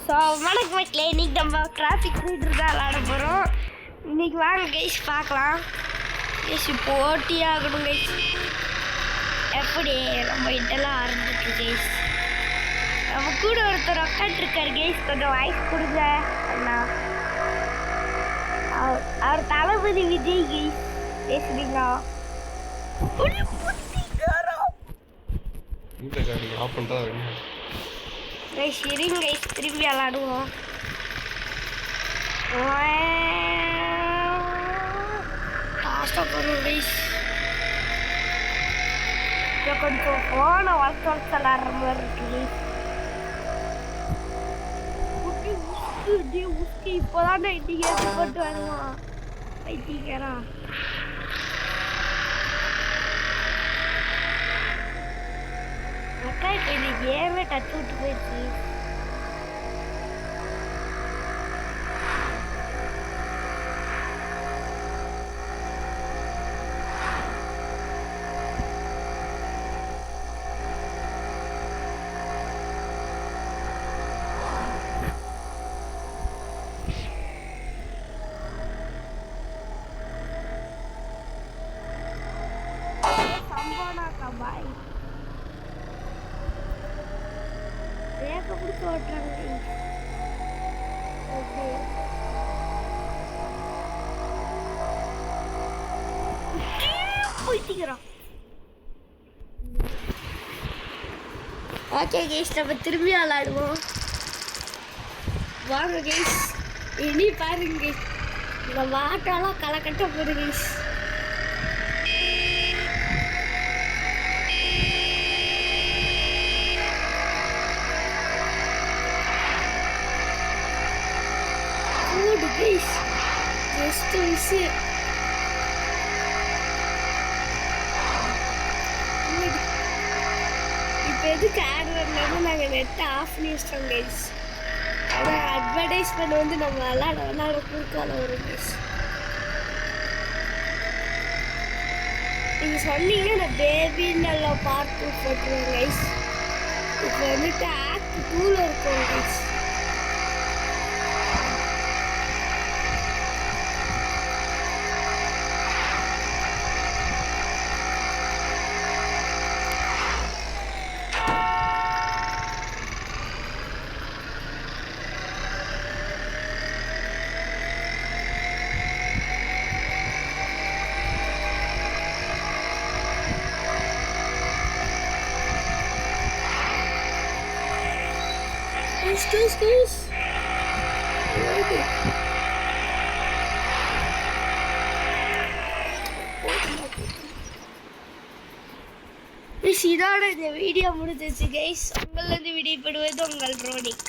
So வணக்கம் மக்களே, இன்றைக்கி நம்ம டிராஃபிக் ரீடர் தான் விளாட போகிறோம். இன்றைக்கி வாங்க கைஸ் பார்க்கலாம். கைஸ் போட்டி ஆகணும் கைஸ். எப்படி நம்ம இதெல்லாம் ஆரம்பிச்சு கைஸ். நம்ம கூட ஒருத்தர் உட்காந்துருக்காரு கைஸ், கொஞ்சம் வாய்ஸ் கொடுங்க அண்ணா. அவர் தளபதி விஜய் கைஸ். பேசுறீங்களா? கைஸ் இருங்க கைஸ், திரும்பி விளாடுவோம். ஃபாஸ்ட்டாக போகணும் கைஸ். கொஞ்சம் ஃபோனை வளர்த்து விளாடுற மாதிரி இருக்குது. இப்போதான் இன்னைக்கு போட்டு வருவான் வைத்தியரா. அக்கா இப்போ இந்த கேமே டச் விட்டு போயிடுச்சு. பாய் ரேக்க புடிச்சு ஓட்டுறாங்க. ஓகே போயிட்டீங்களா? ஓகே கேஸ், நம்ம திரும்பி விளாடுவோம். வாங்க கேஸ், இனி பாருங்க கேஸ், இந்த வாட்டெல்லாம் களைக்கட்ட போகுது case. Guys, just miss it. இப்போ எதுக்கு ஆட் வரலன்னா நாங்கள் நெட்டை ஆஃப் பண்ணி வச்சிட்டோம் கைஸ். ஆனால் அட்வர்டைஸ்மெண்ட் வந்து நம்ம விளாட குறுக்கால வரும் கைஸ். நீங்கள் சொன்னீங்கன்னா நான் பேபின்னு எல்லாம் பார்த்து போட்டுருவேன் கைஸ். இப்போ வந்துட்டு ஆக்ட் 2ல இருக்கோம் கைஸ். Guys. இதோட இந்த வீடியோ முடிஞ்சிச்சு கைஸ். உங்களிருந்து விடைபெறுவது உங்கள் ரோனிக்.